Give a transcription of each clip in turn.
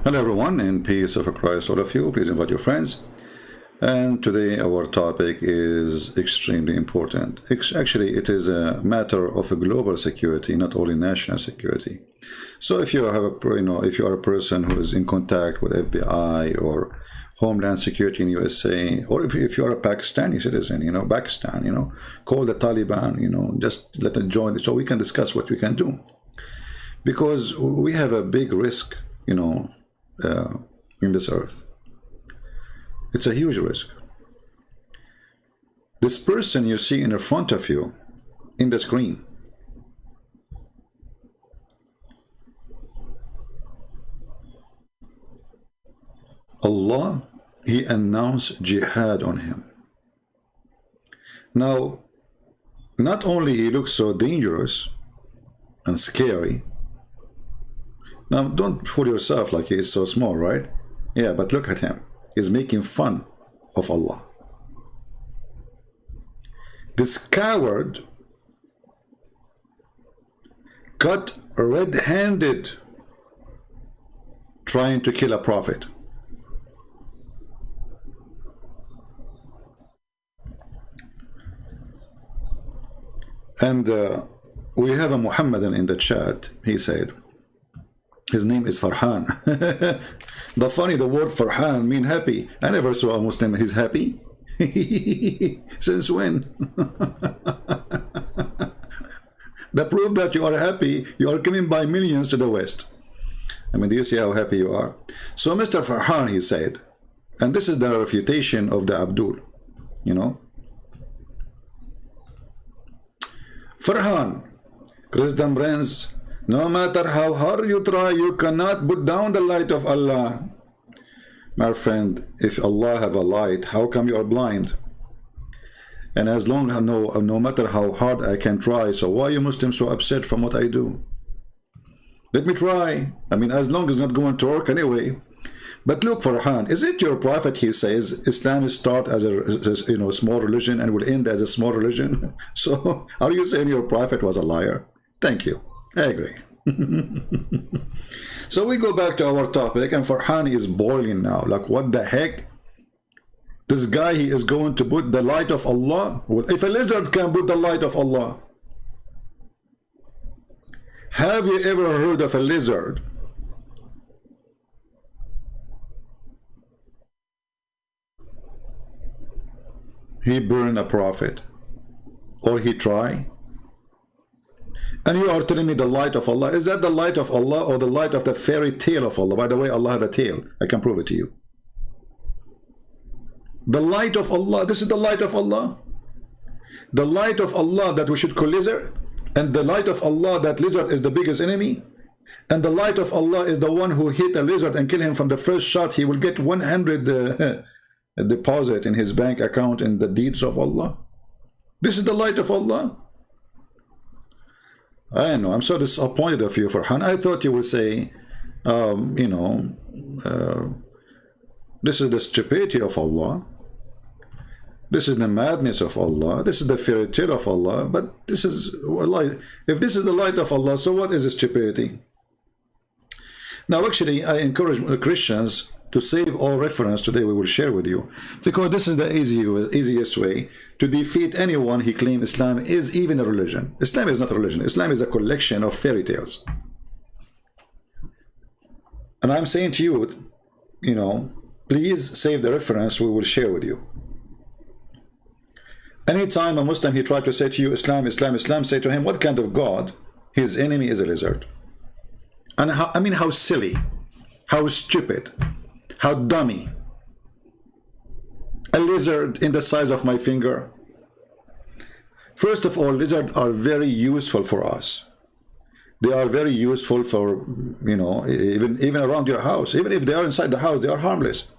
Hello everyone, and peace of Christ all of you. Please invite your friends. And today our topic is extremely important. Actually, it is a matter of a global security, not only national security. So if you have if you are a person who is in contact with FBI or Homeland Security in USA, or if you are a Pakistani citizen, Pakistan, call the Taliban, just let them join, so we can discuss what we can do. Because we have a big risk, in this earth. It's a huge risk. This person you see in front of you in the screen, Allah, He announced jihad on him. Now, not only he looks so dangerous and scary. Now, don't fool yourself like he is so small, right? Yeah, but look at him. He's making fun of Allah. This coward got red-handed trying to kill a prophet. And we have a Muhammadan in the chat. He said, his name is Farhan. The word Farhan mean happy. I never saw a Muslim, he's happy. Since when? The proof that you are happy, you are coming by millions to the West. I mean, do you see how happy you are? So Mr. Farhan, he said, and this is the refutation of the Abdul, Farhan, Christian friends, no matter how hard you try, you cannot put down the light of Allah. My friend, if Allah have a light, how come you are blind? And as long as no matter how hard I can try, so why are you Muslims so upset from what I do? Let me try. I mean, as long as it's not going to work anyway. But look, Farhan, is it your prophet? He says Islam start as a small religion and will end as a small religion. So are you saying your prophet was a liar? Thank you. I agree. So we go back to our topic, and Farhan is boiling now. Like, what the heck? This guy, he is going to put the light of Allah. Well, if a lizard can put the light of Allah, have you ever heard of a lizard he burned a prophet, or he try? And you are telling me the light of Allah, is that the light of Allah or the light of the fairy tale of Allah? By the way, Allah have a tail. I can prove it to you. The light of Allah, this is the light of Allah. The light of Allah that we should call lizard, and the light of Allah that lizard is the biggest enemy, and the light of Allah is the one who hit a lizard and kill him from the first shot. He will get 100 deposit in his bank account in the deeds of Allah. This is the light of Allah. I know, I'm so disappointed of you, Farhan. I thought you would say, this is the stupidity of Allah. This is the madness of Allah. This is the fairy tale of Allah. But this is light. If this is the light of Allah, so what is the stupidity? Now, actually, I encourage Christians to save all reference today we will share with you, because this is the easiest way to defeat anyone he claims Islam is even a religion. Islam is not a religion. Islam is a collection of fairy tales. And I'm saying to you, please save the reference we will share with you. Anytime a Muslim, he tried to say to you, Islam, Islam, Islam, say to him, what kind of God? His enemy is a lizard. And how silly, how stupid, how dummy. A lizard in the size of my finger. First of all, lizards are very useful for us. They are very useful for, even around your house. Even if they are inside the house, they are harmless.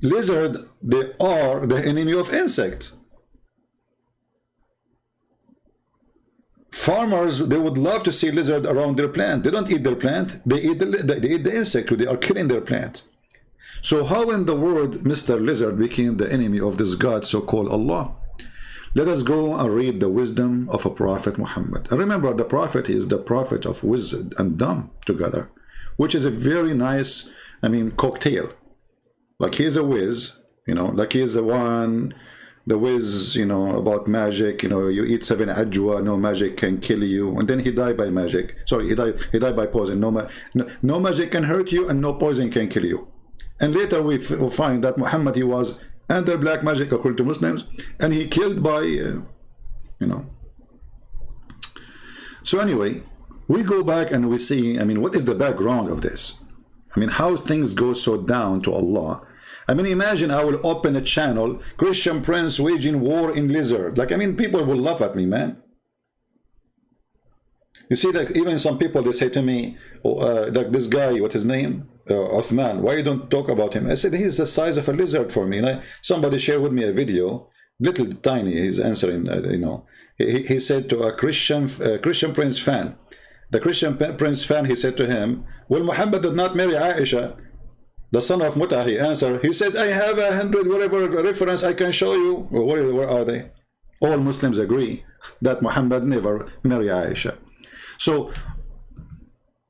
Lizard, they are the enemy of insect. Farmers, they would love to see lizard around their plant. They don't eat their plant. They eat the insect. They are killing their plant. So how in the world Mr. Lizard became the enemy of this God so-called Allah? Let us go and read the wisdom of a Prophet Muhammad. And remember, the Prophet is the Prophet of wisdom and dumb together. which is a very nice, I mean, cocktail. Like he's a whiz, you know, like he's the one, the whiz, you know, about magic, you know, you eat 7 ajwa, no magic can kill you, and then he died by magic. Sorry, he died by poison. No magic can hurt you, and no poison can kill you. And later we find that Muhammad, he was under black magic according to Muslims, and he killed by, you know. So anyway, we go back and we see, I mean, what is the background of this? I mean, how things go so down to Allah. I mean, imagine I will open a channel, Christian Prince waging war in Lizard. Like, I mean, people will laugh at me, man. You see, like, even some people, they say to me, like this guy, what's his name? Uthman, why you don't talk about him? I said, he's the size of a lizard for me. And somebody shared with me a video, little tiny, he's answering, you know. He said to a Christian Prince fan, the Christian Prince fan, he said to him, well, Muhammad did not marry Aisha, the son of Mut'ah. He answered, he said, I have 100 whatever reference I can show you. Well, where are they? All Muslims agree that Muhammad never married Aisha. So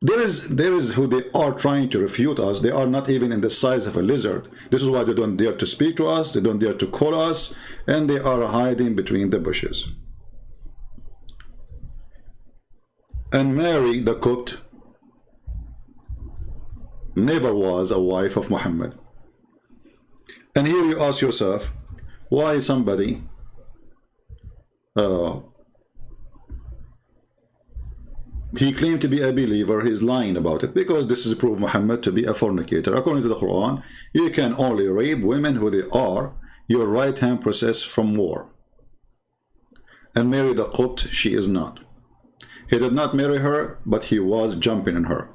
there is who they are trying to refute us. They are not even in the size of a lizard. This is why they don't dare to speak to us, they don't dare to call us, and they are hiding between the bushes. And Mary the Copt never was a wife of Muhammad. And here you ask yourself, why somebody he claimed to be a believer, he's lying about it, because this is proof Muhammad to be a fornicator. According to the Quran, you can only rape women who they are your right hand possessed from war. And Mary the Copt, she is not. He did not marry her, but he was jumping in her.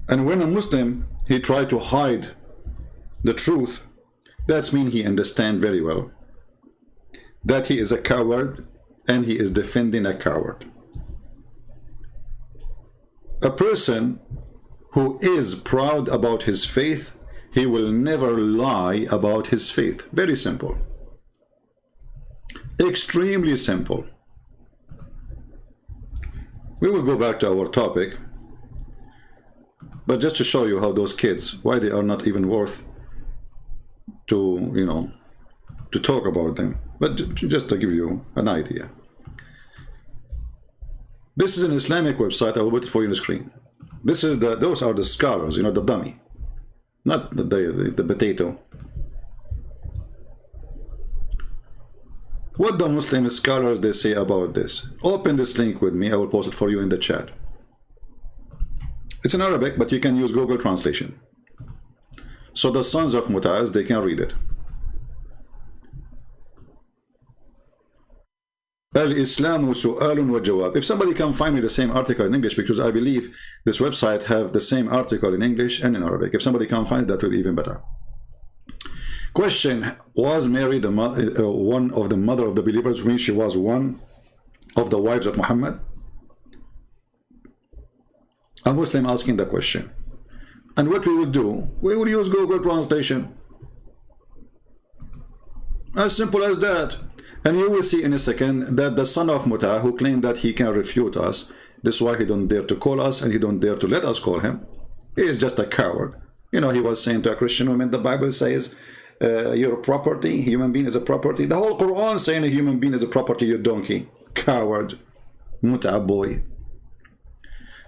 And when a Muslim, he tried to hide the truth, that means he understands very well that he is a coward and he is defending a coward. A person who is proud about his faith, he will never lie about his faith. Very simple. Extremely simple. We will go back to our topic, but just to show you how those kids, why they are not even worth to, you know, to talk about them, but just to give you an idea. This is an Islamic website. I will put it for you on the screen. This is those are the scholars, you know, the dummy, not the potato. What the Muslim scholars they say about this? Open this link with me. I will post it for you in the chat. It's in Arabic, but you can use Google translation. So the sons of Mutaz, they can read it. Al-Islamu su'alun wa jawab. If somebody can find me the same article in English, because I believe this website have the same article in English and in Arabic. If somebody can find it, that will be even better. Question: was Mary the one of the mother of the believers when she was one of the wives of Muhammad? A Muslim asking the question. And what we would do, we would use Google translation. As simple as that. And you will see in a second that the son of Mut'ah, who claimed that he can refute us, this is why he don't dare to call us and he don't dare to let us call him. He is just a coward. You know, he was saying to a Christian woman, the Bible says, you're a property, human being is a property. The whole Quran saying a human being is a property, you donkey. Coward. Mut'ah boy.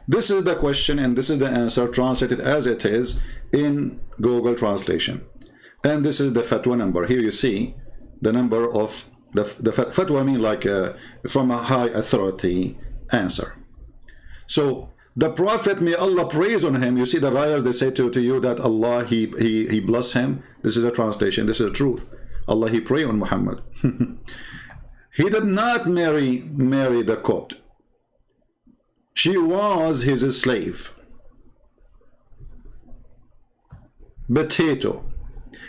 This is the question and this is the answer translated as it is in Google translation. And this is the fatwa number. Here you see the number of the fatwa, mean like from a high authority answer. So the Prophet, may Allah praise on him, you see the writers, they say to you that Allah, he bless him. This is a translation, this is the truth. Allah, he pray on Muhammad. He did not marry the Copt. She was his slave. Potato.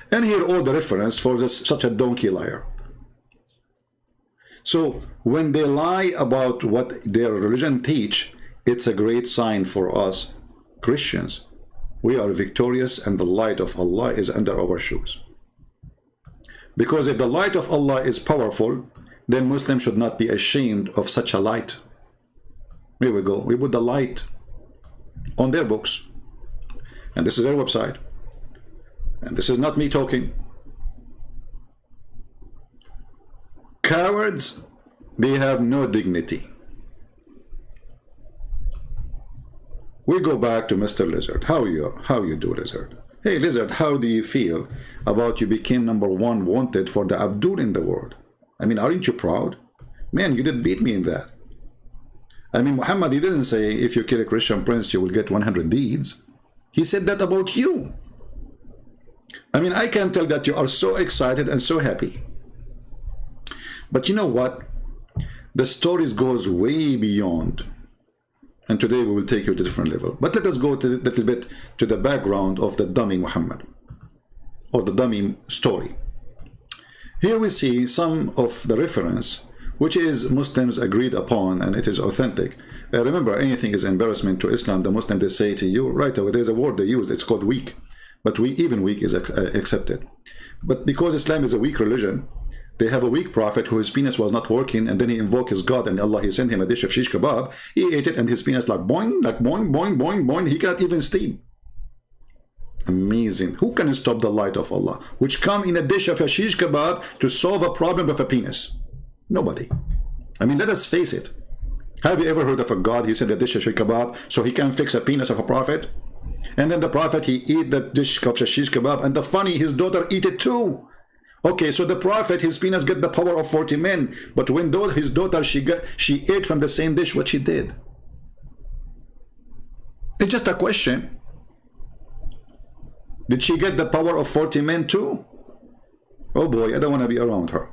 And here all the reference for this, such a donkey liar. So when they lie about what their religion teach, it's a great sign for us Christians. We are victorious and the light of Allah is under our shoes. Because if the light of Allah is powerful, then Muslims should not be ashamed of such a light. Here we go. We put the light. on their books. And this is their website. And this is not me talking. Cowards, they have no dignity. We go back to Mr. Lizard. How you do, Lizard? Hey, Lizard, how do you feel about you became #1 wanted for the Abdul in the world? I mean, aren't you proud? Man, you did beat me in that. I mean, Muhammad, he didn't say, if you kill a Christian prince, you will get 100 deeds. He said that about you. I mean, I can tell that you are so excited and so happy. But you know what? The stories goes way beyond. And today we will take you to a different level. But let us go to a little bit to the background of the dummy Muhammad, or the dummy story. Here we see some of the reference, which is Muslims agreed upon, and it is authentic. Remember, anything is embarrassment to Islam. The Muslims, they say to you right away, there's a word they use, it's called weak. But even weak is accepted. But because Islam is a weak religion, they have a weak prophet whose penis was not working, and then he invoked his God, and Allah, he sent him a dish of shish kebab. He ate it, and his penis like boing, boing, boing, boing. He cannot even sleep. Amazing. Who can stop the light of Allah, which come in a dish of a shish kebab to solve a problem of a penis? Nobody. I mean, let us face it. Have you ever heard of a God, he sent a dish of shish kebab so he can fix a penis of a prophet? And then the prophet, he eat that dish of shish kebab, and the funny, his daughter eat it too. Okay, so the prophet, his penis get the power of 40 men, but when his daughter, she ate from the same dish, what she did? It's just a question. Did she get the power of 40 men too? Oh boy, I don't want to be around her.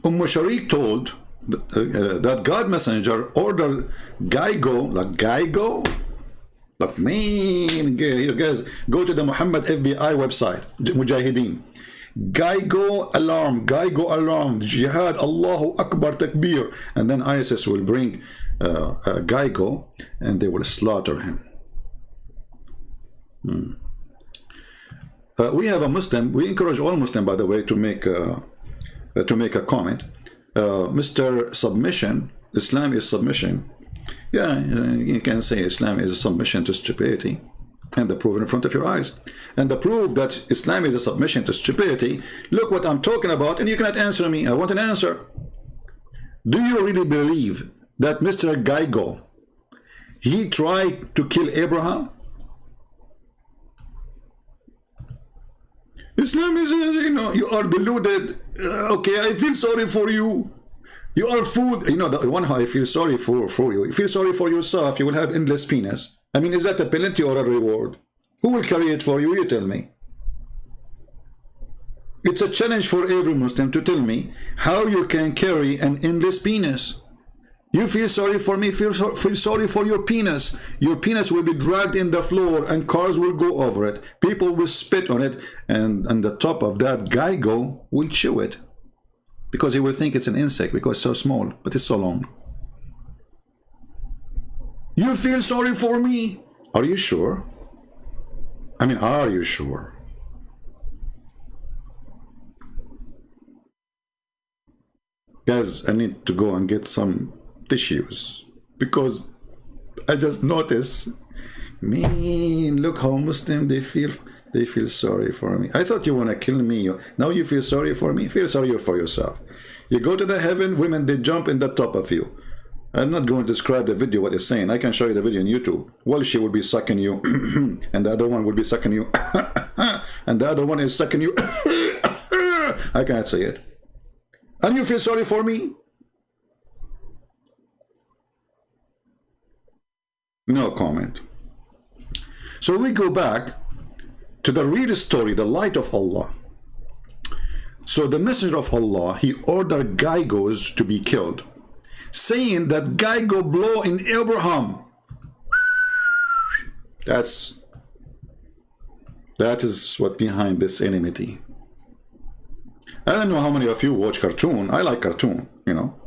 Sharik told that God messenger ordered Geigo, like man, you guys go to the Muhammad FBI website, Mujahideen. Geigo alarm, jihad, Allahu Akbar, takbir. And then ISIS will bring Geigo and they will slaughter him. We have a Muslim, we encourage all Muslims, by the way, to make a comment. Mr. Submission, Islam is submission. Yeah, you can say Islam is a submission to stupidity, and the proof in front of your eyes. And the proof that Islam is a submission to stupidity, look what I'm talking about, and you cannot answer me. I want an answer. Do you really believe that Mr. Geigo, he tried to kill Abraham? Islam is, you know, you are deluded. Okay, I feel sorry for you. You are food. You know, the one how I feel sorry for you. You feel sorry for yourself, you will have endless penis. I mean, is that a penalty or a reward? Who will carry it for you? You tell me. It's a challenge for every Muslim to tell me how you can carry an endless penis. You feel sorry for me, feel sorry for your penis. Your penis will be dragged in the floor and cars will go over it. People will spit on it, and on the top of that, Geigo will chew it. Because he will think it's an insect because it's so small, but it's so long. You feel sorry for me? Are you sure? I mean, are you sure? Guys, I need to go and get some tissues because I just noticed, man, look how Muslim they feel sorry for me. I thought you want to kill me. Now you feel sorry for me? Feel sorry for yourself. You go to the heaven, women, they jump in the top of you. I'm not going to describe the video what it's saying. I can show you the video on YouTube. Well, she will be sucking you and the other one will be sucking you and the other one is sucking you. I can't say it. And you feel sorry for me? No comment. So we go back to the real story, the light of Allah. So the messenger of Allah, he ordered Geigos to be killed, saying that Geigo blow in Abraham. That is what behind this enmity. I don't know how many of you watch cartoon. I like cartoon, you know.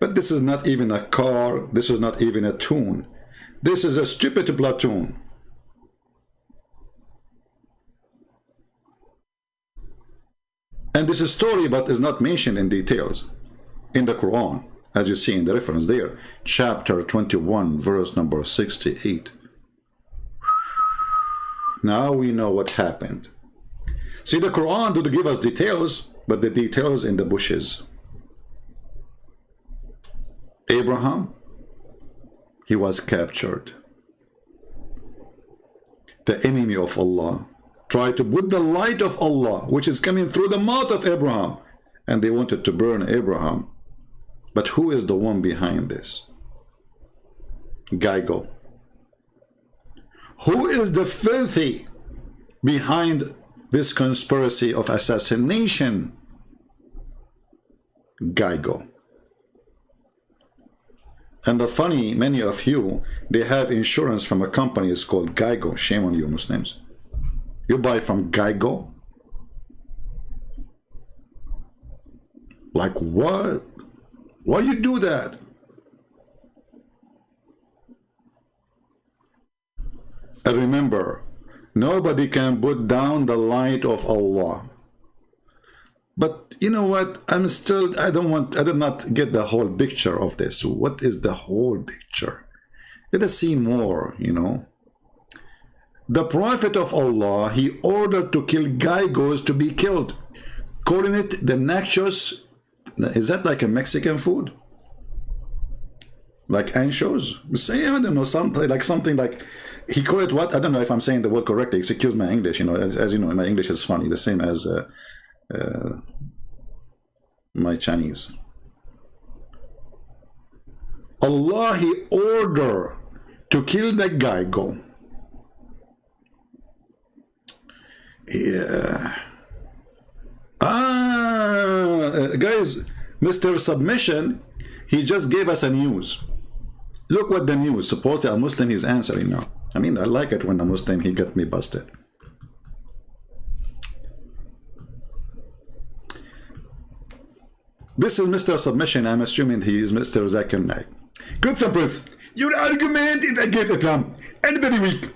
But this is not even a car. This is not even a tune. This is a stupid platoon. And this is story, but is not mentioned in details in the Quran, as you see in the reference there, chapter 21, verse number 68. Now we know what happened. See, the Quran do give us details, but the details in the bushes. Abraham, he was captured. The enemy of Allah tried to put the light of Allah, which is coming through the mouth of Abraham, and they wanted to burn Abraham. But who is the one behind this? Gygo. Who is the filthy behind this conspiracy of assassination? Gygo. And the funny, many of you, they have insurance from a company, it's called Gygo. Shame on you, Muslims. You buy from Gygo? Like what? Why you do that? And remember, nobody can put down the light of Allah. But you know what? I did not get the whole picture of this. What is the whole picture? Let us see more, you know. The Prophet of Allah, he ordered to kill Gygos to be killed, calling it the nachos. Is that like a Mexican food? Like anchos? Say, I don't know, something like he called it what? I don't know if I'm saying the word correctly. Excuse my English, you know, as you know, my English is funny, the same as my Chinese. Allah, he ordered to kill the Gygo. Yeah. Guys, Mr. Submission, he just gave us a news. Look what the news. Supposedly a Muslim is answering now. I mean, I like it when a Muslim, he got me busted. This is Mr. Submission. I'm assuming he is Mr. Zakir Naik. Good Prince, your argument is against Islam and very weak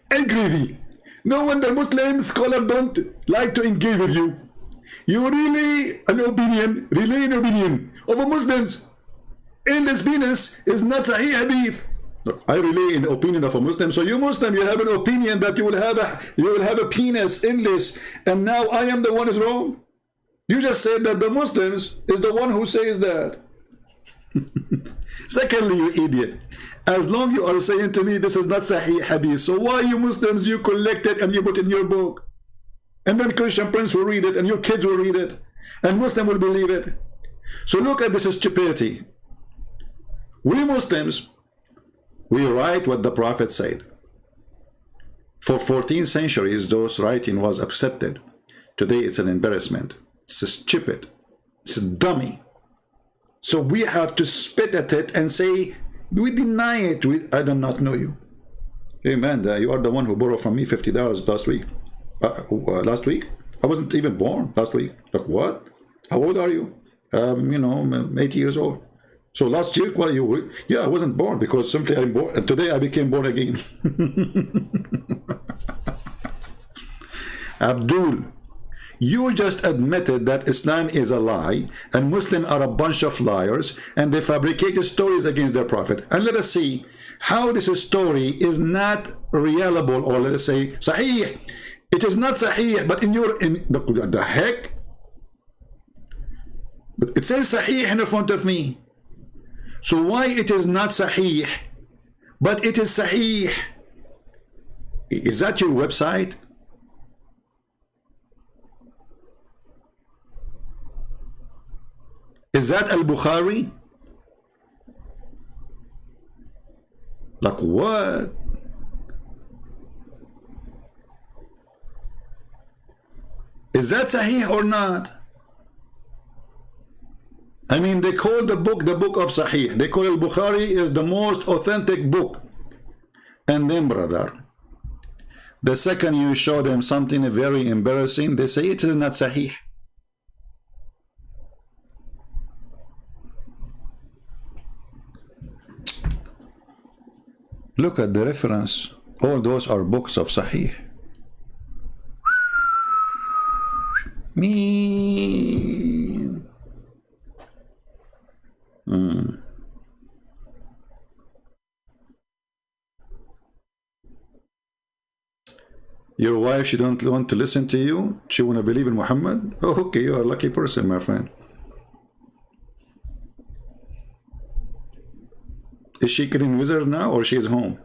and greedy. No wonder Muslim scholars don't like to engage with you. You relay an opinion of a Muslims. In this penis is not Sahih Hadith. Look, I relay an opinion of a Muslim. So you Muslim, you have an opinion that you will have a penis in this, and now I am the one who's wrong. You just said that the Muslims is the one who says that. Secondly, you idiot, as long you are saying to me this is not Sahih Hadith, so why you Muslims, you collect it and you put it in your book, and then Christian Prince will read it and your kids will read it and Muslim will believe it. So look at this stupidity. We Muslims, we write what the Prophet said. For 14 centuries those writing was accepted. Today it's an embarrassment. It's stupid. It's a dummy. So we have to spit at it and say, we deny it. I do not know you. Hey man, you are the one who borrowed from me $50 last week. Last week? I wasn't even born last week. Like what? How old are you? You know, 80 years old. So last year, well, yeah, I wasn't born because simply I'm born. And today I became born again. Abdul, you just admitted that Islam is a lie and Muslims are a bunch of liars and they fabricated stories against their prophet. And let us see how this story is not reliable, or let us say Sahih. It is not Sahih, but in the heck? But it says Sahih in front of me. So why it is not Sahih, but it is Sahih? Is that your website? Is that Al-Bukhari? Like what? Is that Sahih or not? I mean, they call the book of Sahih. They call Al-Bukhari is the most authentic book. And then, brother, the second you show them something very embarrassing, they say it is not Sahih. Look at the reference. All those are books of Sahih. Me. Your wife, she don't want to listen to you? She want to believe in Muhammad? Oh, okay, you are a lucky person, my friend. Is she getting wizard now, or she is home?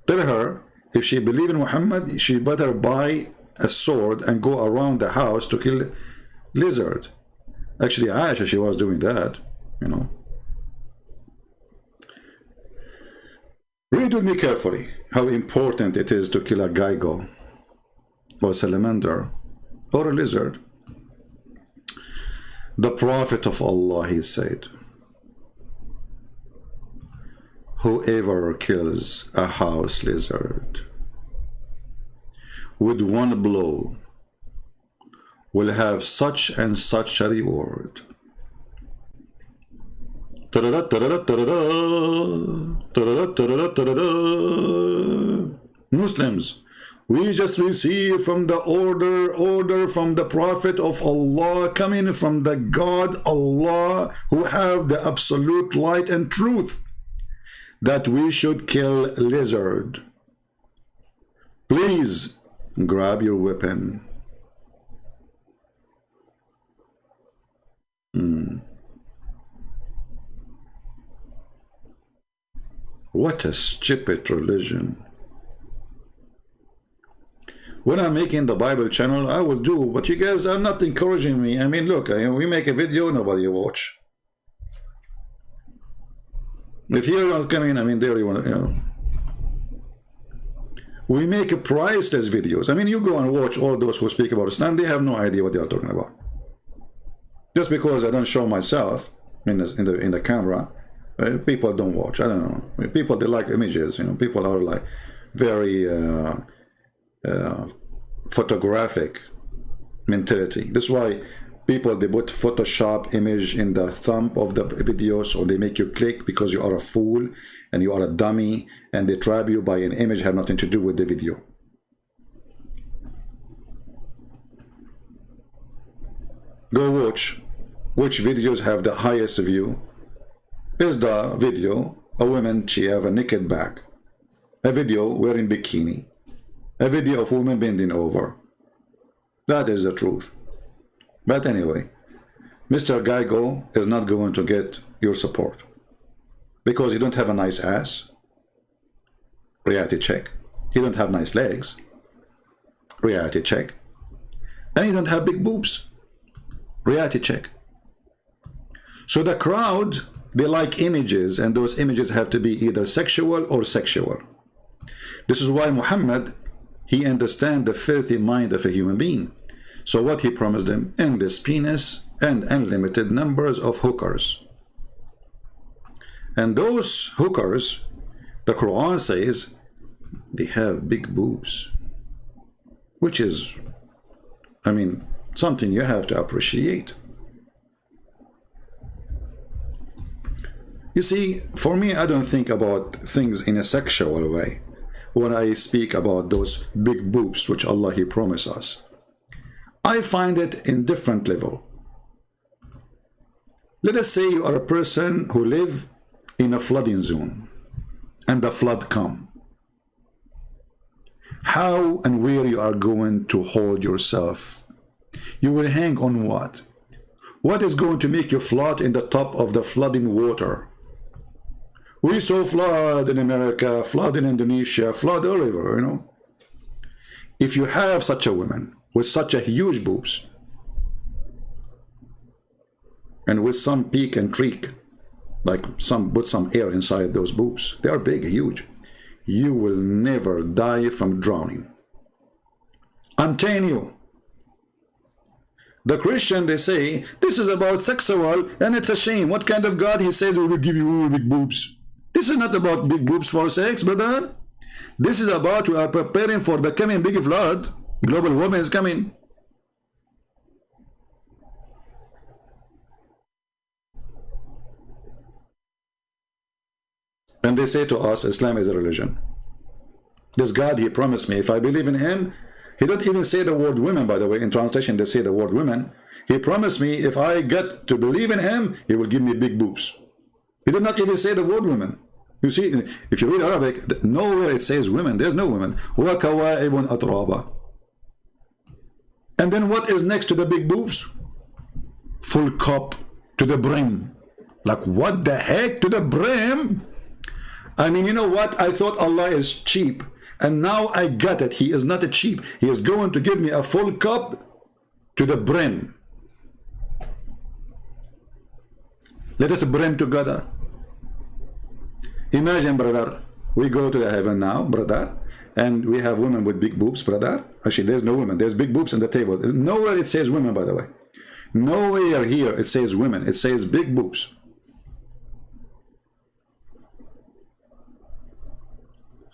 Tell her, if she believe in Muhammad, she better buy a sword and go around the house to kill lizard. Actually, Aisha, she was doing that, you know. Read with me carefully how important it is to kill a geigo, or salamander, or a lizard. The Prophet of Allah, he said, whoever kills a house lizard with one blow will have such and such a reward. Muslims, we just received from the order from the Prophet of Allah, coming from the God Allah, who have the absolute light and truth, that we should kill lizard. Please grab your weapon. What a stupid religion. When I'm making the Bible channel, I will do, but you guys are not encouraging me. I mean, look, we make a video, nobody watch. If you're not coming, I mean, they already want to, you know. We make a priceless videos. I mean, you go and watch all those who speak about Islam, they have no idea what they are talking about. Just because I don't show myself in the camera, people don't watch. I don't know. I mean, people, they like images, you know. People are like very photographic mentality. That's why people, they put Photoshop image in the thumb of the videos, or they make you click because you are a fool and you are a dummy, and they trap you by an image have nothing to do with the video. Go watch which videos have the highest view. Here's the video, a woman, she have a naked back. A video wearing bikini. A video of women bending over. That is the truth. But anyway, Mr. Geigo is not going to get your support because he don't have a nice ass. Reality check. He don't have nice legs. Reality check. And he don't have big boobs. Reality check. So the crowd, they like images, and those images have to be either sexual or sexual. This is why Muhammad, he understands the filthy mind of a human being. So what he promised them? Endless penis and unlimited numbers of hookers. And those hookers, the Quran says, they have big boobs. Which is, I mean, something you have to appreciate. You see, for me, I don't think about things in a sexual way when I speak about those big boobs which Allah, he promised us. I find it in different level. Let us say you are a person who live in a flooding zone and the flood come. How and where you are going to hold yourself? You will hang on what? What is going to make you float in the top of the flooding water? We saw flood in America, flood in Indonesia, flood all over, you know. If you have such a woman with such a huge boobs and with some peak and treak, like put some air inside those boobs, they are big, huge, you will never die from drowning. I'm telling you. The Christian, they say, this is about sexual and it's a shame. What kind of God he says we will give you big boobs? This is not about big boobs for sex, brother. This is about we are preparing for the coming big flood. Global warming is coming. And they say to us, Islam is a religion. This God, he promised me, if I believe in him, He don't even say the word women, by the way. In translation, they say the word women. He promised me if I get to believe in him, he will give me big boobs. He did not even say the word women. You see, if you read Arabic, nowhere it says women. There's no women. وَكَوَائِبٌ أَتْرَابًا. And then what is next to the big boobs? Full cup to the brim. Like, what the heck, to the brim? I mean, you know what? I thought Allah is cheap. And now I got it. He is not a cheap. He is going to give me a full cup to the brim. Let us brim together. Imagine, brother, we go to the heaven now, brother, and we have women with big boobs, brother. Actually, there's no women. There's big boobs on the table. Nowhere it says women, by the way. Nowhere here it says women. It says big boobs.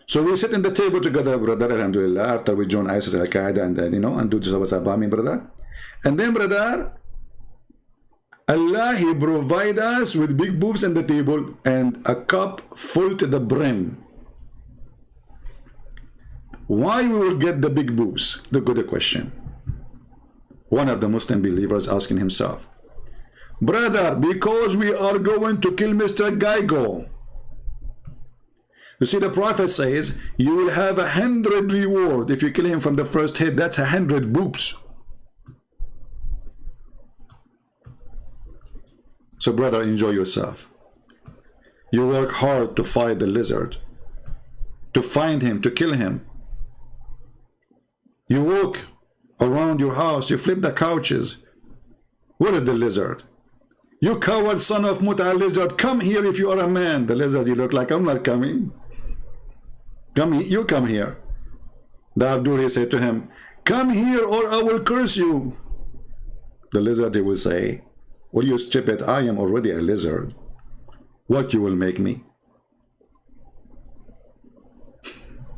So we sit in the table together, brother, alhamdulillah, after we join ISIS, Al-Qaeda, and then, you know, and do the bombing, brother. And then, brother, Allah, He provide us with big boobs on the table and a cup full to the brim. Why we will get the big boobs? The good question. One of the Muslim believers asking himself, brother, because we are going to kill Mr. Geigo. You see, the Prophet says, you will have 100 reward if you kill him from the first hit. That's 100 boobs. So, brother, enjoy yourself. You work hard to fight the lizard, to find him, to kill him. You walk around your house, you flip the couches. Where is the lizard? You coward son of Muta lizard, come here if you are a man. The lizard, you look like, I'm not coming. Come, you come here. The Abduri said to him, come here or I will curse you. The lizard, he will say, well, you stupid, I am already a lizard. What you will make me?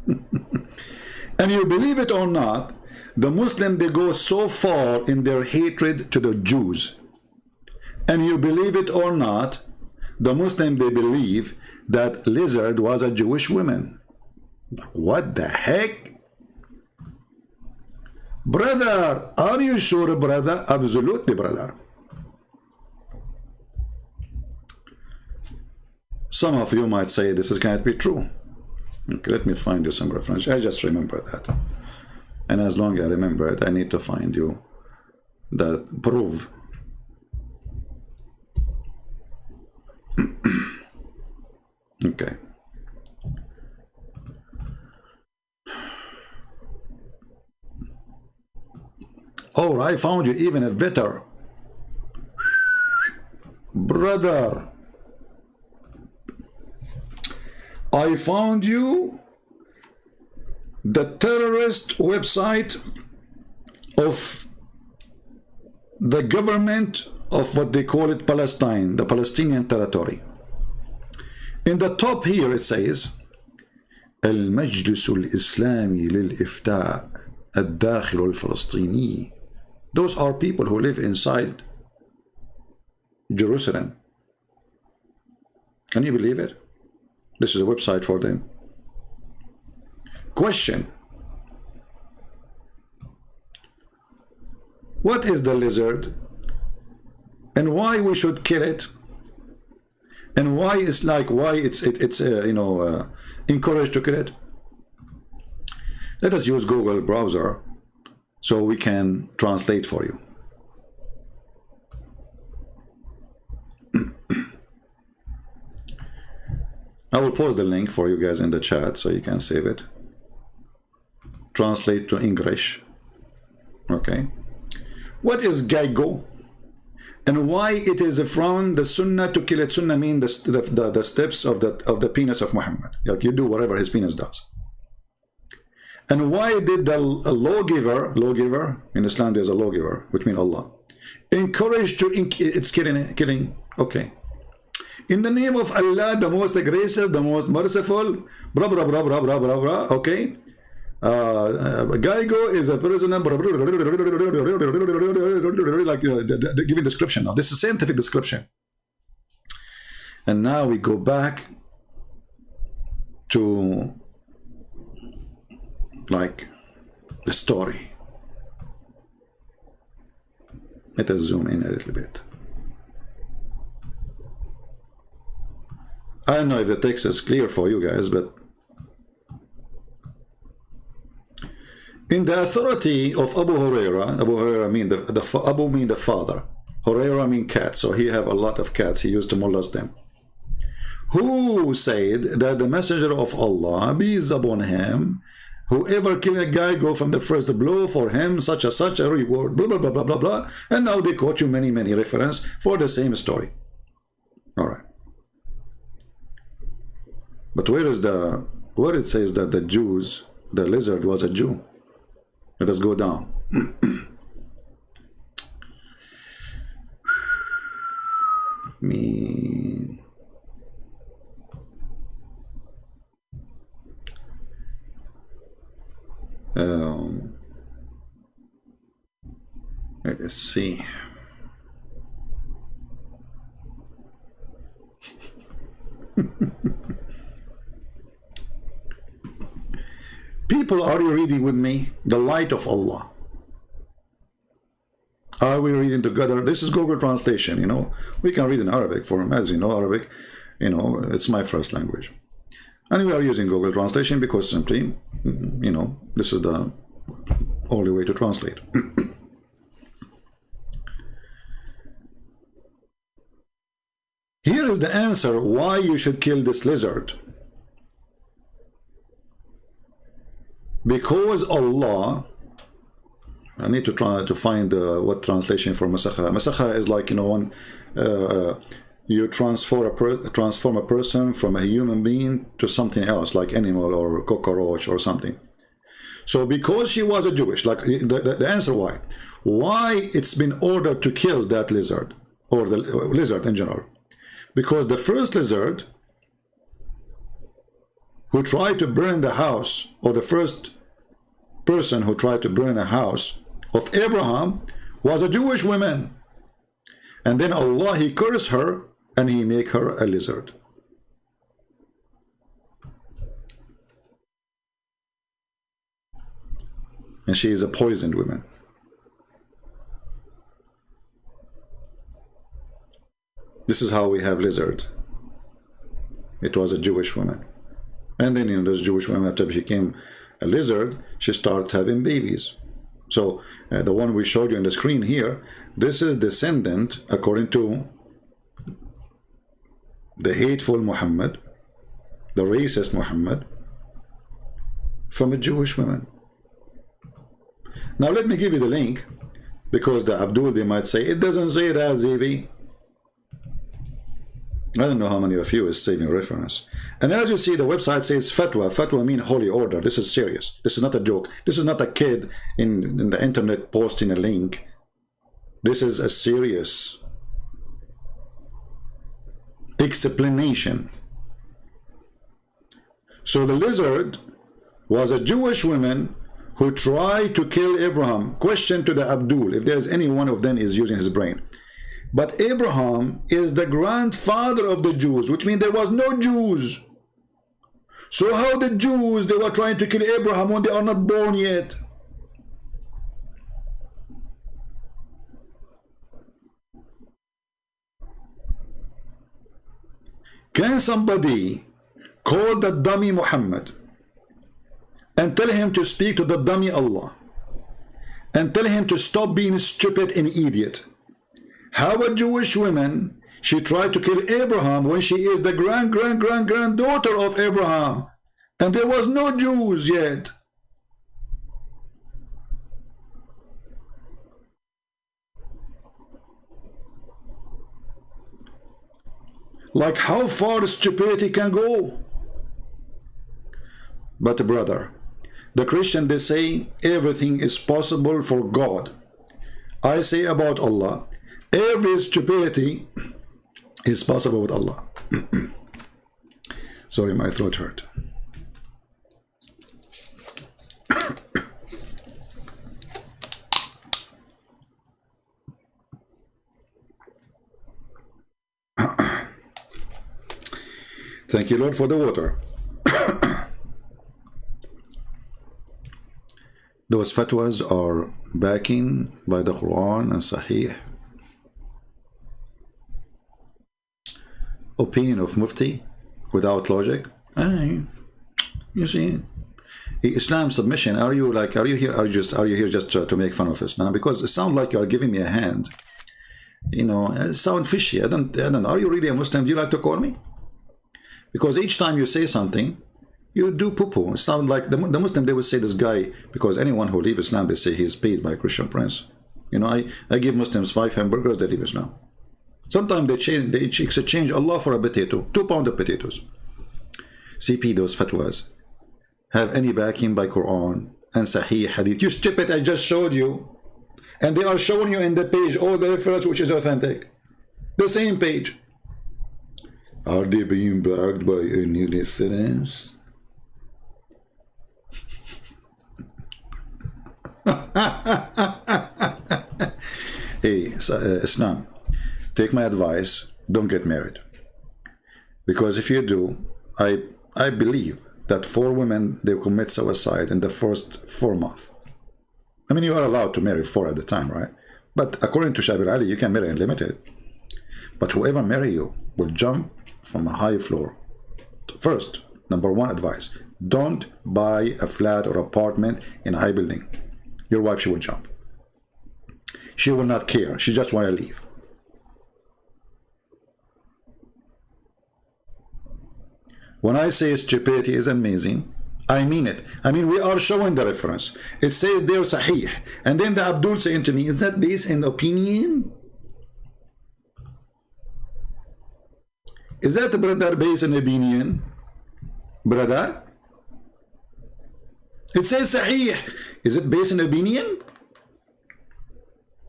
And you believe it or not, the Muslim, they go so far in their hatred to the Jews. And you believe it or not, the Muslim, they believe that lizard was a Jewish woman. What the heck? Brother, are you sure, brother? Absolutely, brother. Some of you might say this can't be true. Okay, let me find you some reference. I just remember that. And as long as I remember it, I need to find you that proof. Okay. Oh, I found you even a better. Brother, I found you the terrorist website of the government of what they call it Palestine, the Palestinian territory. In the top here it says المجلس الإسلامي للإفتاء الداخل الفلسطيني. Those are people who live inside Jerusalem. Can you believe it? This is a website for them. Question: what is the lizard, and why we should kill it, and why it's like, why it's encouraged to kill it? Let us use Google browser so we can translate for you. I will post the link for you guys in the chat so you can save it. Translate to English. Okay. What is Geigo? And why it is from the Sunnah to kill it? Sunnah means the steps of the penis of Muhammad. Like you do whatever his penis does. And why did the lawgiver in Islam, there's a lawgiver, which means Allah, encourage to it's killing? Okay. In the name of Allah, the most gracious, the most merciful, blah, blah, blah, blah, blah, blah, blah, okay? Geigo is a prisoner, like, giving description now. This is scientific description. And now we go back to, like, the story. Let us zoom in a little bit. I don't know if the text is clear for you guys, but in the authority of Abu Huraira mean Abu mean the father, Huraira mean cat, so he have a lot of cats, he used to molest them, who said that the messenger of Allah, peace upon him, whoever kill a guy, go from the first blow for him, such a reward, blah blah blah blah blah blah. And now they quote you many references for the same story. All right, but where it says that the lizard was a Jew? Let us go down. Let's see. People, are you reading with me? The light of Allah. Are we reading together? This is Google translation, you know. We can read in Arabic for him, as you know, Arabic, you know, it's my first language. And we are using Google translation because simply, you know, this is the only way to translate. Here is the answer why you should kill this lizard. Because Allah, I need to try to find what translation for Masakha. Masakha is like, you know, when you transform a person from a human being to something else, like animal or cockroach or something. So because she was a Jewish, like the answer why it's been ordered to kill that lizard, or the lizard in general. Because the first lizard who tried to burn the house, or the first person who tried to burn a house of Abraham, was a Jewish woman. And then Allah, he cursed her and he make her a lizard. And she is a poisoned woman. This is how we have lizard. It was a Jewish woman. And then, you know, this Jewish woman, after she became a lizard, she started having babies. So the one we showed you on the screen here, this is descendant, according to the hateful Muhammad, the racist Muhammad, from a Jewish woman. Now let me give you the link, because the Abdul, they might say, it doesn't say that, Zibi. I don't know how many of you is saving reference. And as you see, the website says fatwa. Fatwa means holy order. This is serious. This is not a joke. This is not a kid in the internet posting a link. This is a serious explanation. So the lizard was a Jewish woman who tried to kill Abraham. Question to the Abdul, if there's any one of them is using his brain. But Abraham is the grandfather of the Jews, which means there was no Jews. So how the Jews, they were trying to kill Abraham when they are not born yet? Can somebody call the dummy Muhammad and tell him to speak to the dummy Allah and tell him to stop being stupid and idiot? How a Jewish woman, she tried to kill Abraham when she is the granddaughter of Abraham, and there was no Jews yet. Like how far stupidity can go. But brother, the Christian, they say everything is possible for God. I say about Allah, every stupidity is possible with Allah. Sorry, my throat hurt. Thank you, Lord, for the water. Those fatwas are backing by the Quran and Sahih. Opinion of Mufti without logic. You see, Islam submission. Are you here? Are you here just to make fun of Islam? Because it sounds like you are giving me a hand. You know, it sounds fishy. I don't know. Are you really a Muslim? Do you like to call me? Because each time you say something, you do poo-poo. It sounds like the Muslim, they will say this guy, because anyone who leaves Islam, they say he's paid by a Christian prince. You know, I give Muslims 5 hamburgers, they leave Islam. Sometimes they exchange Allah for a potato, 2 pounds of potatoes. CP, those fatwas have any backing by Quran and Sahih Hadith? You stupid, I just showed you. And they are showing you in the page all the reference which is authentic. The same page. Are they being backed by any reference? Hey, Islam, take my advice, don't get married. Because if you do, I believe that 4 women, they commit suicide in the first 4 months. I mean, you are allowed to marry 4 at the time, right? But according to Shabir Ali, you can marry unlimited. But whoever marry you will jump from a high floor. First, number 1 advice, don't buy a flat or apartment in a high building. Your wife, she will jump. She will not care. She just want to leave. When I say stupidity is amazing, I mean it. I mean, we are showing the reference. It says there Sahih. And then the Abdul saying to me, is that based in opinion? Is that, brother, based in opinion? Brother? It says Sahih. Is it based in opinion?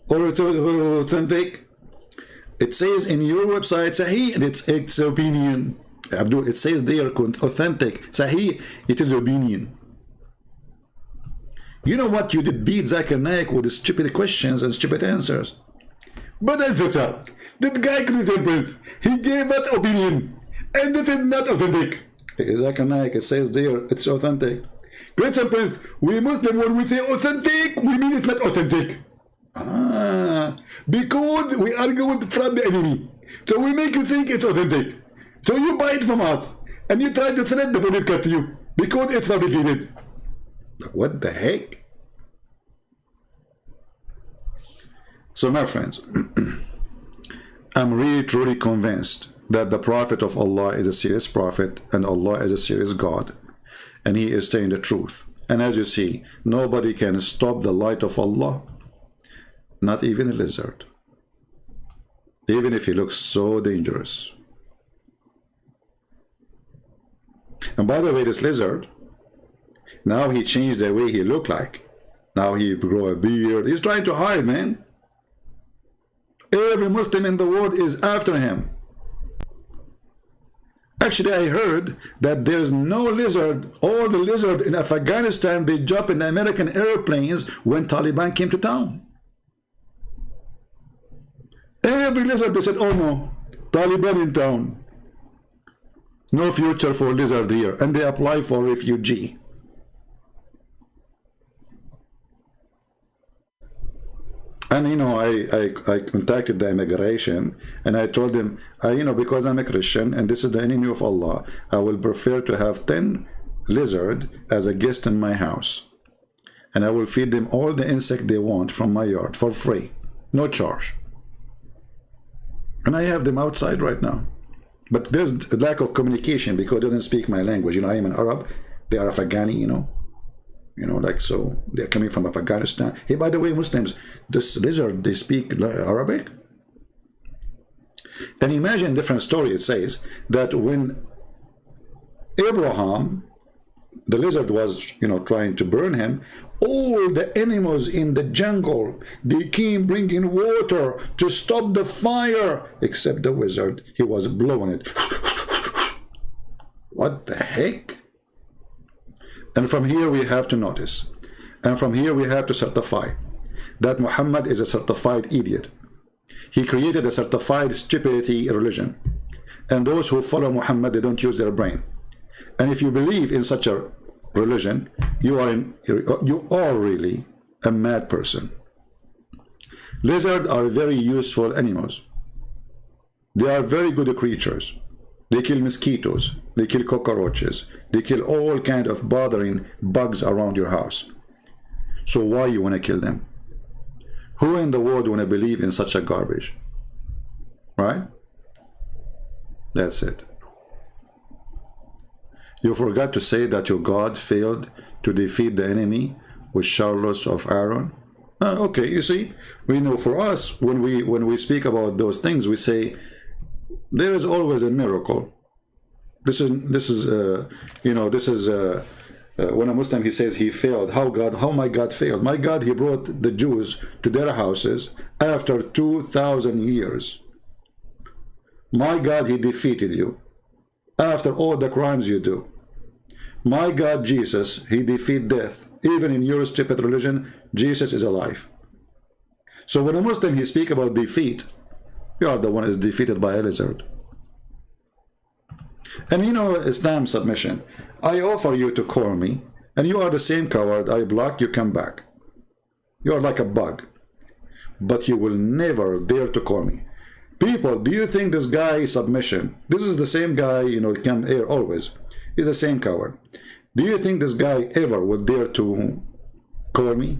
Or authentic? It says in your website Sahih, it's opinion. Abdul, it says they are authentic. Sahih, it is opinion. You know what? You did beat Zakir Naik with stupid questions and stupid answers. But that's the fact. That guy couldn't breathe. He gave that opinion. And it is not authentic. Zakir Naik, it says there, it's authentic. Great and Prince, we Muslim, when we say authentic, we mean it's not authentic. Because we are going to trap the enemy. So we make you think it's authentic. So you buy it from us, and you try to thread the bullet cut to you, because it's fabricated. What the heck? So my friends, I'm really truly convinced that the Prophet of Allah is a serious prophet, and Allah is a serious God, and he is saying the truth. And as you see, nobody can stop the light of Allah, not even a lizard, even if he looks so dangerous. And by the way, this lizard, now he changed the way he looked like. Now he grew a beard. He's trying to hide, man. Every Muslim in the world is after him. Actually, I heard that there's no lizard. All the lizard in Afghanistan, they jump in American airplanes when Taliban came to town. Every lizard, they said, oh no, Taliban in town. No future for lizard here. And they apply for refugee. And you know, I contacted the immigration and I told them, you know, because I'm a Christian and this is the enemy of Allah, I will prefer to have 10 lizards as a guest in my house. And I will feed them all the insect they want from my yard for free. No charge. And I have them outside right now. But there's a lack of communication because they don't speak my language. You know, I am an Arab. They are Afghani, you know. You know, like, so they're coming from Afghanistan. Hey, by the way, Muslims, this lizard, they speak Arabic. And imagine a different story. It says that when Abraham, the lizard was, you know, trying to burn him, all the animals in the jungle, they came bringing water to stop the fire, except the wizard. He was blowing it. What the heck? And from here we have to notice, and from here we have to certify that Muhammad is a certified idiot. He created a certified stupidity religion. And those who follow Muhammad, they don't use their brain. And if you believe in such a religion, you are really a mad person. Lizards are very useful animals. They are very good creatures. They kill mosquitoes, they kill cockroaches, they kill all kind of bothering bugs around your house. So why you want to kill them? Who in the world want to believe in such a garbage? Right? That's it. You forgot to say that your God failed to defeat the enemy with chariots of Aaron. Okay, you see, we know for us, when we speak about those things, we say there is always a miracle. This is when a Muslim, he says he failed. How my God failed? My God, he brought the Jews to their houses after 2,000 years. My God, he defeated you after all the crimes you do. My God, Jesus, he defeated death. Even in your stupid religion, Jesus is alive. So when a Muslim, he speak about defeat, you are the one who is defeated by a lizard. And you know, Islam submission. I offer you to call me, and you are the same coward. I block, you come back. You are like a bug. But you will never dare to call me. People, do you think this guy submission, this is the same guy, you know, come here always. He's the same coward. Do you think this guy ever would dare to call me?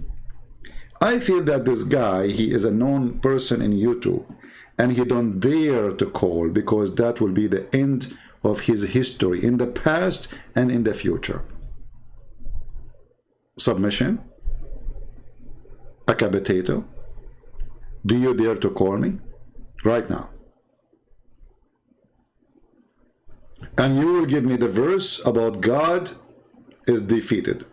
I feel that this guy, he is a known person in YouTube, and he don't dare to call because that will be the end of his history in the past and in the future. Submission? Acabitato? Do you dare to call me? Right now. And you will give me the verse about God is defeated.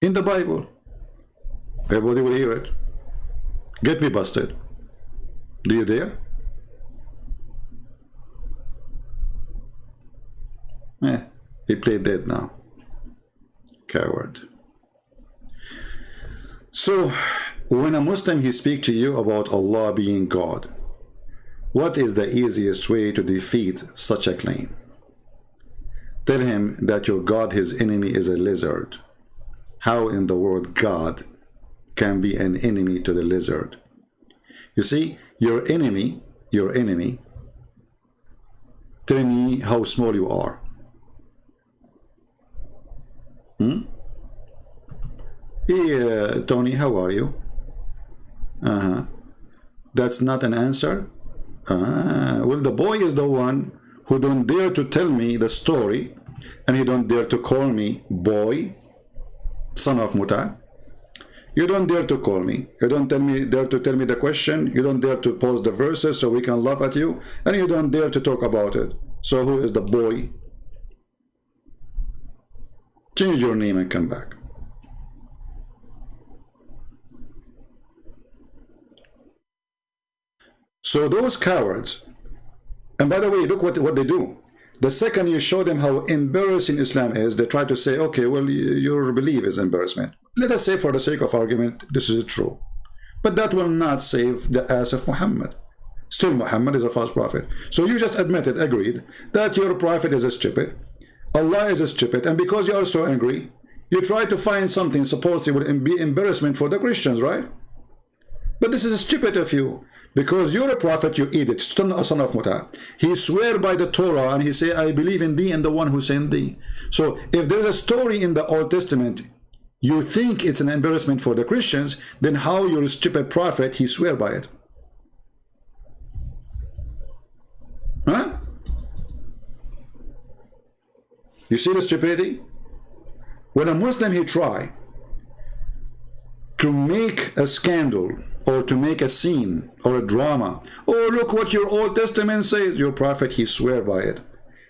In the Bible. Everybody will hear it. Get me busted. Do you dare? He played dead now. Coward. So, when a Muslim, he speak to you about Allah being God, what is the easiest way to defeat such a claim? Tell him that your God, his enemy, is a lizard. How in the world God can be an enemy to the lizard? You see, your enemy, tell me how small you are. Hey, Tony, how are you? That's not an answer? Well, the boy is the one who don't dare to tell me the story, and he don't dare to call me boy, son of Muta. You don't dare to call me. You don't dare to tell me the question. You don't dare to pose the verses so we can laugh at you, and you don't dare to talk about it. So who is the boy? Change your name and come back. So those cowards, and by the way, look what they do. The second you show them how embarrassing Islam is, they try to say, okay, well, your belief is embarrassment. Let us say, for the sake of argument, this is true. But that will not save the ass of Muhammad. Still, Muhammad is a false prophet. So you just admitted, agreed, that your prophet is a stupid, Allah is a stupid, and because you are so angry, you try to find something supposedly would be embarrassment for the Christians, right? But this is stupid of you. Because you're a prophet, you eat it, son of Muta. He swear by the Torah and he say, I believe in thee and the one who sent thee. So if there's a story in the Old Testament, you think it's an embarrassment for the Christians, then how you're a stupid prophet, he swear by it. Huh? You see the stupidity? When a Muslim, he try to make a scandal or to make a scene or a drama. Oh, look what your Old Testament says. Your prophet, he swear by it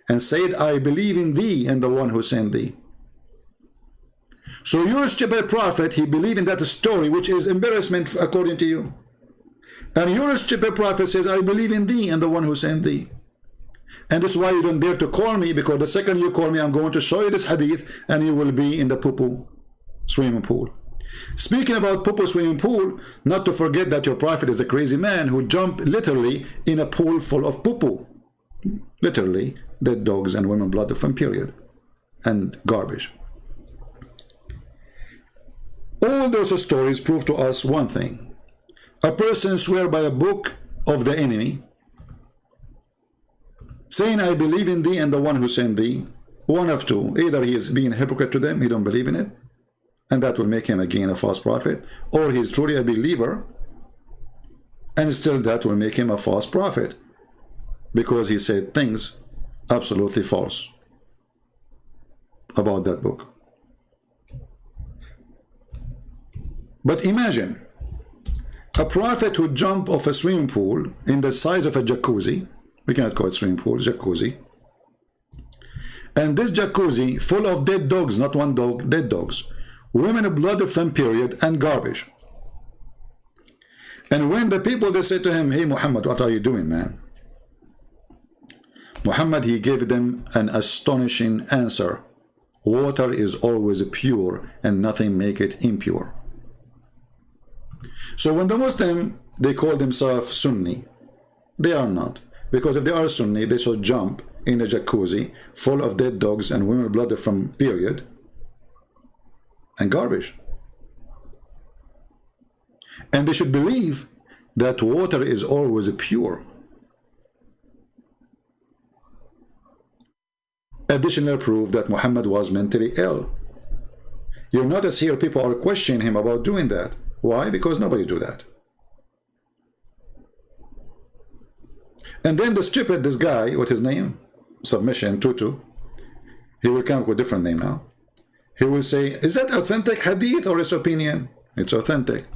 and said, I believe in thee and the one who sent thee. So your stupid prophet, he believed in that story, which is embarrassment according to you. And your stupid prophet says, I believe in thee and the one who sent thee. And this is why you don't dare to call me, because the second you call me, I'm going to show you this hadith and you will be in the poo-poo swimming pool. Speaking about poo-poo swimming pool, not to forget that your prophet is a crazy man who jumped literally in a pool full of poo-poo. Literally dead dogs and women blood from period and garbage. All those stories prove to us one thing. A person swear by a book of the enemy, saying, I believe in thee and the one who sent thee. One of two. Either he is being a hypocrite to them, he don't believe in it, and that will make him again a false prophet, or he is truly a believer, and still that will make him a false prophet, because he said things absolutely false about that book. But imagine a prophet who jumped off a swimming pool in the size of a jacuzzi. We cannot call it swimming pool, jacuzzi. And this jacuzzi full of dead dogs, not one dog, dead dogs, women blood from period, and garbage. And when the people, they say to him, hey Muhammad, what are you doing, man? Muhammad, he gave them an astonishing answer. Water is always pure and nothing make it impure. So when the Muslim, they call themselves Sunni, they are not. Because if they are Sunni, they should jump in a jacuzzi full of dead dogs and women blood from period and garbage. And they should believe that water is always pure. Additional proof that Muhammad was mentally ill. You'll notice here people are questioning him about doing that. Why? Because nobody do that. And then the stupid, this guy, what his name? Submission Tutu. He will come up with a different name now. He will say, is that authentic hadith or his opinion? It's authentic.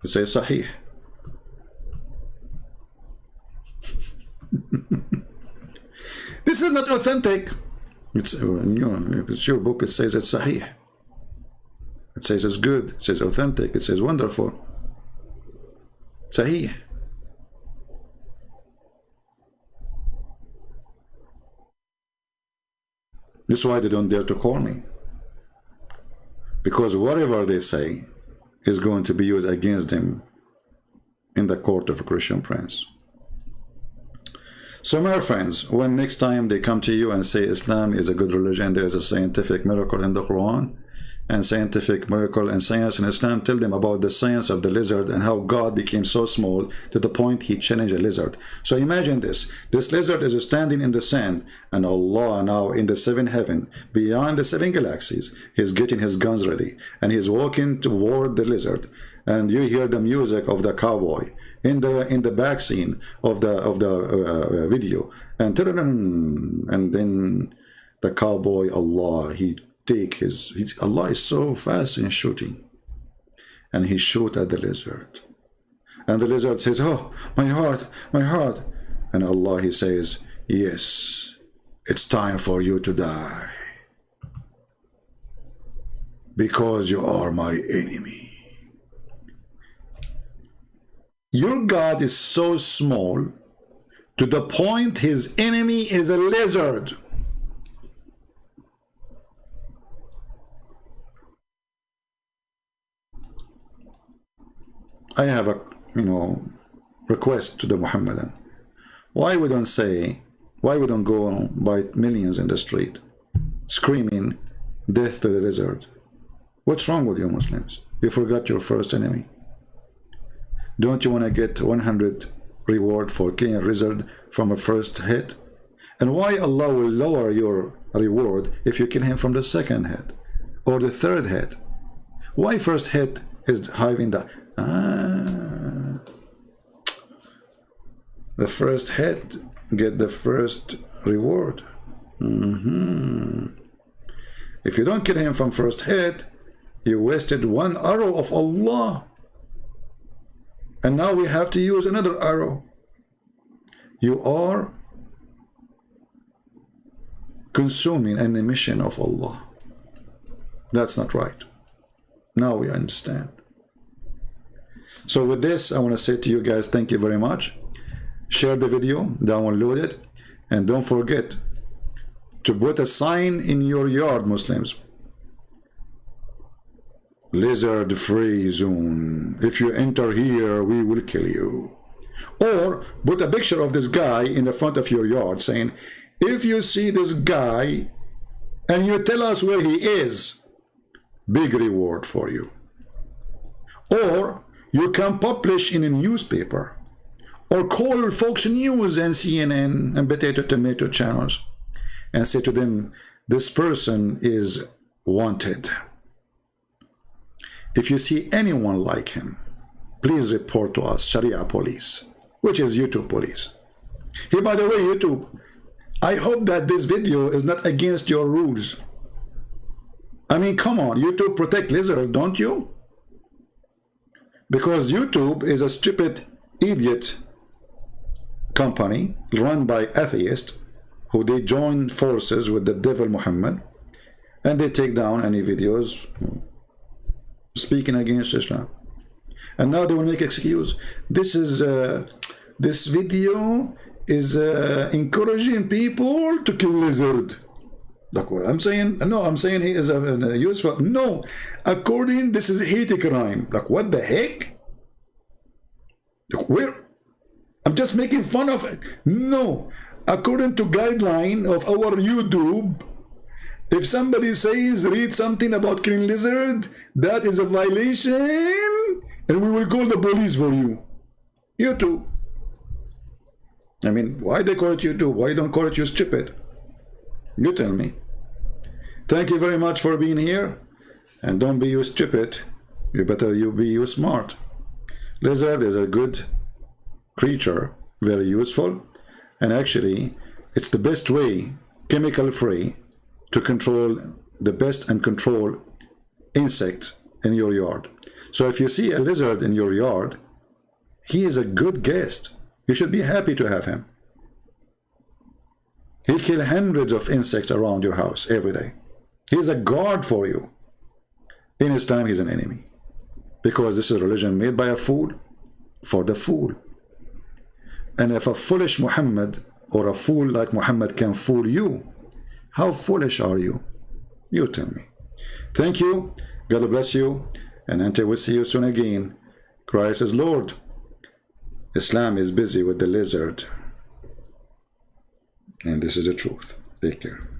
It says Sahih. This is not authentic. It's, it's your book. It says it's Sahih. It says it's good. It says authentic. It says wonderful. Sahih. This is why they don't dare to call me. Because whatever they say is going to be used against them in the court of a Christian prince. So my friends, when next time they come to you and say Islam is a good religion, there is a scientific miracle in the Quran, and scientific miracle and science in Islam, tell them about the science of the lizard and how God became so small to the point he challenged a lizard. So imagine this. This lizard is standing in the sand, and Allah now in the seventh heaven, beyond the 7 galaxies, he's getting his guns ready, and he's walking toward the lizard, and you hear the music of the cowboy in the back scene of the video, and then the cowboy, Allah, he take his Allah is so fast in shooting, and he shoot at the lizard, and the lizard says, oh, my heart, and Allah, he says, yes, it's time for you to die because you are my enemy. Your God is so small to the point his enemy is a lizard. I have a request to the Muhammadan. Why we don't go by millions in the street screaming death to the lizard? What's wrong with you Muslims? You forgot your first enemy. Don't you want to get 100 reward for killing a lizard from a first hit? And why Allah will lower your reward if you kill him from the second hit or the third hit? Why first hit is having the first hit get the first reward. If you don't kill him from first hit, you wasted one arrow of Allah, and now we have to use another arrow. You are consuming an emission of Allah. That's not right. Now we understand. So with this, I want to say to you guys, thank you very much. Share the video, download it, and don't forget to put a sign in your yard, Muslims. Lizard free zone. If you enter here, we will kill you. Or put a picture of this guy in the front of your yard saying, If you see this guy and you tell us where he is, big reward for you. Or you can publish in a newspaper, or call Fox News and CNN and Potato Tomato channels and say to them, this person is wanted. If you see anyone like him, please report to us, Sharia police, which is YouTube police. Hey, by the way, YouTube, I hope that this video is not against your rules. I mean, come on, YouTube protect lizards, don't you? Because YouTube is a stupid idiot company run by atheists who they join forces with the devil Muhammad, and they take down any videos speaking against Islam. And now they will make excuse. This video is encouraging people to kill lizard. Like what I'm saying? No, I'm saying he is a useful. No, according this is hate crime. Like what the heck? Like where? I'm just making fun of it. No, according to guideline of our YouTube, if somebody says read something about killing lizard, that is a violation, and we will call the police for you. YouTube. I mean, why they call it YouTube? Why don't call it you stupid? You tell me. Thank you very much for being here, and don't be you stupid. You better you be you smart. Lizard is a good creature, very useful, and actually it's the best way, chemical free, to control the best and control insect in your yard. So if you see a lizard in your yard, he is a good guest. You should be happy to have him. He kills hundreds of insects around your house every day. He's a guard for you. In his time, he's an enemy. Because this is a religion made by a fool for the fool. And if a foolish Muhammad or a fool like Muhammad can fool you, how foolish are you? You tell me. Thank you. God bless you. And until we see you soon again, Christ is Lord. Islam is busy with the lizard. And this is the truth. Take care.